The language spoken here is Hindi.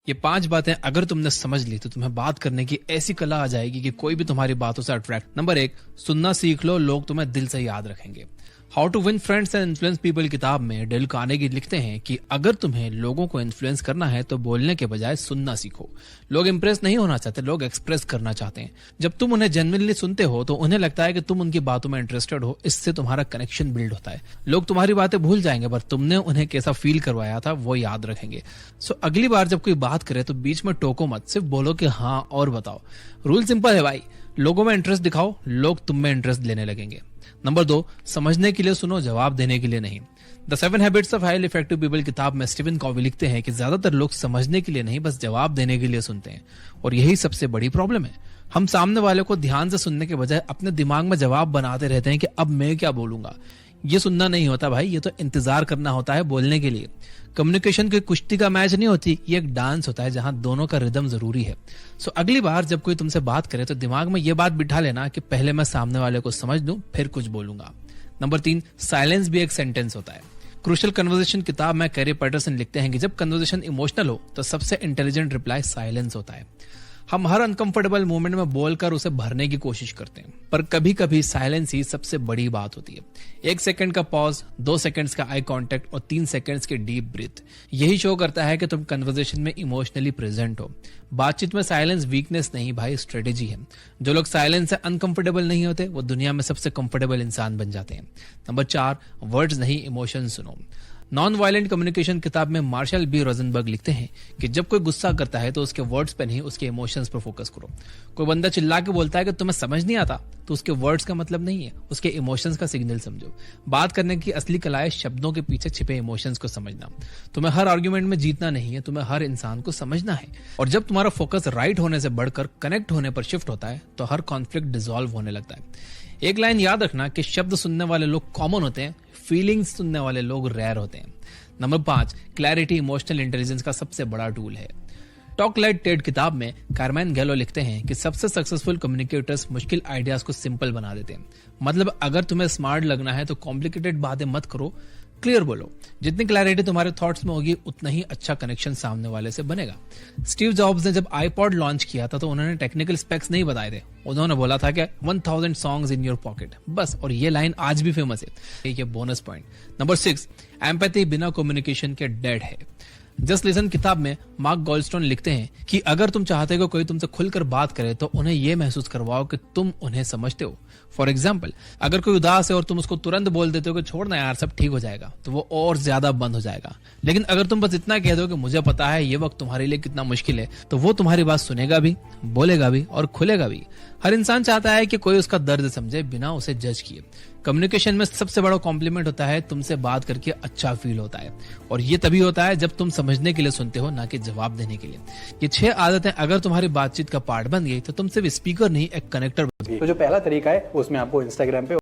ये 5 बातें अगर तुमने समझ ली तो तुम्हें बात करने की ऐसी कला आ जाएगी कि कोई भी तुम्हारी बातों से अट्रैक्ट। नंबर 1, सुनना सीख लो, लोग तुम्हें दिल से याद रखेंगे। How to win friends and influence people किताब में डेल कार्नेगी लिखते हैं कि अगर तुम्हें लोगों को इन्फ्लुएंस करना है तो बोलने के बजाय सुनना सीखो। लोग इंप्रेस नहीं होना चाहते, लोग एक्सप्रेस करना चाहते हैं। जब तुम उन्हें जेन्युइनली सुनते हो तो उन्हें लगता है कि तुम उनकी बातों में इंटरेस्टेड हो, इससे तुम्हारा कनेक्शन बिल्ड होता है। लोग तुम्हारी बातें भूल जाएंगे पर तुमने उन्हें कैसा फील करवाया था वो याद रखेंगे। सो अगली बार जब कोई बात करे तो बीच में टोको मत, सिर्फ बोलो कि हाँ और बताओ। रूल सिंपल है भाई, लोगों में इंटरेस्ट दिखाओ, लोग तुम में इंटरेस्ट लेने लगेंगे। नंबर 2, समझने के लिए सुनो, जवाब देने के लिए नहीं। The 7 habits of highly effective people किताब में स्टीवन कॉवी लिखते हैं कि ज्यादातर लोग समझने के लिए नहीं, बस जवाब देने के लिए सुनते हैं। और यही सबसे बड़ी प्रॉब्लम है। हम सामने वाले को ध्यान से सुनने के बजाय अपने दिमाग में जवाब बनाते रहते हैं कि अब मैं क्या बोलूंगा। ये सुनना नहीं होता भाई, ये तो इंतजार करना होता है बोलने के लिए। कम्युनिकेशन कोई कुश्ती का मैच नहीं होती, ये एक डांस होता है जहां दोनों का रिदम जरूरी है। सो अगली बार जब कोई तुमसे बात करे तो दिमाग में ये बात बिठा लेना कि पहले मैं सामने वाले को समझ लूं फिर कुछ बोलूंगा। नंबर 3, साइलेंस भी एक सेंटेंस होता है। क्रूशियल कन्वर्सेशन किताब में कैरी पैटरसन लिखते हैं कि जब कन्वर्सेशन इमोशनल हो तो सबसे इंटेलिजेंट रिप्लाई साइलेंस होता है। हम हर अनकंफर्टेबल मोमेंट में बोलकर उसे भरने की कोशिश करते हैं, पर कभी कभी साइलेंस ही सबसे बड़ी बात होती है। 1 सेकंड का पॉज, 2 सेकंड्स का आई कांटेक्ट और 3 सेकंड्स के डीप ब्रीथ, यही शो करता है कि तुम कन्वर्सेशन में इमोशनली प्रेजेंट हो। बातचीत में साइलेंस वीकनेस नहीं भाई, स्ट्रेटेजी है। जो लोग साइलेंस से अनकंफर्टेबल नहीं होते वो दुनिया में सबसे कंफर्टेबल इंसान बन जाते हैं। नंबर 4, वर्ड्स नहीं इमोशन सुनो। नॉन वायलेंट कम्युनिकेशन किताब में मार्शल बी रोजनबर्ग लिखते हैं कि जब कोई गुस्सा करता है तो उसके वर्ड्स पे नहीं उसके इमोशंस पर फोकस करो। कोई बंदा चिल्ला के बोलता है कि तुम्हें समझ नहीं आता तो उसके वर्ड्स का मतलब नहीं है, उसके इमोशंस का सिग्नल समझो। बात करने की असली कला है शब्दों के पीछे छिपे इमोशंस को समझना। तुम्हें हर आर्ग्यूमेंट में जीतना नहीं है, तुम्हें हर इंसान को समझना है। और जब तुम्हारा फोकस राइट होने से बढ़कर कनेक्ट होने पर शिफ्ट होता है तो हर कॉन्फ्लिक्ट डिसॉल्व होने लगता है। एक लाइन याद रखना कि शब्द सुनने वाले लोग कॉमन होते हैं, फीलिंग्स सुनने वाले लोग रेयर होते हैं। नंबर 5, क्लैरिटी इमोशनल इंटेलिजेंस का सबसे बड़ा टूल है। टॉक लाइक टेड किताब में कारमैन गैलो लिखते हैं कि सबसे सक्सेसफुल कम्युनिकेटर्स मुश्किल आइडियाज को सिंपल बना देते हैं। मतलब अगर तुम्हें स्मार्ट लगना है तो कॉम्प्लिकेटेड बातें मत करो, क्लियर बोलो। जितनी क्लैरिटी तुम्हारे थॉट्स में होगी उतना ही अच्छा कनेक्शन सामने वाले से बनेगा। स्टीव जॉब्स ने जब आईपॉड लॉन्च किया था तो उन्होंने टेक्निकल स्पेक्स नहीं बताए थे, उन्होंने बोला था कि 1000 सॉन्ग्स इन योर पॉकेट, बस। और ये लाइन आज भी फेमस है, ये बोनस पॉइंट। नंबर 6, एम्पैथी बिना कम्युनिकेशन के डेड है। जस्ट लिसन किताब में मार्क गोल्डस्टोन लिखते हैं कि अगर तुम चाहते हो कोई तुमसे खुलकर बात करे तो उन्हें यह महसूस करवाओ कि तुम उन्हें समझते हो। फॉर एग्जाम्पल, अगर कोई उदास है और तुम उसको तुरंत बोल देते हो कि छोड़ना यार सब ठीक हो जाएगा, तो वो और ज्यादा बंद हो जाएगा। लेकिन अगर तुम बस इतना कह दो कि मुझे पता है ये वक्त तुम्हारे लिए कितना मुश्किल है, तो वो तुम्हारी बात सुनेगा भी, बोलेगा भी और खुलेगा भी। हर इंसान चाहता है कि कोई उसका दर्द समझे बिना उसे जज किए। कम्युनिकेशन में सबसे बड़ा कॉम्प्लीमेंट होता है तुमसे बात करके अच्छा फील होता है, और ये तभी होता है जब तुम समझने के लिए सुनते हो, ना कि जवाब देने के लिए। ये 6 आदतें अगर तुम्हारी बातचीत का पार्ट बन गई तो तुम सिर्फ स्पीकर नहीं एक कनेक्टर बन गए। तो जो पहला तरीका है उसमें आपको इंस्टाग्राम पे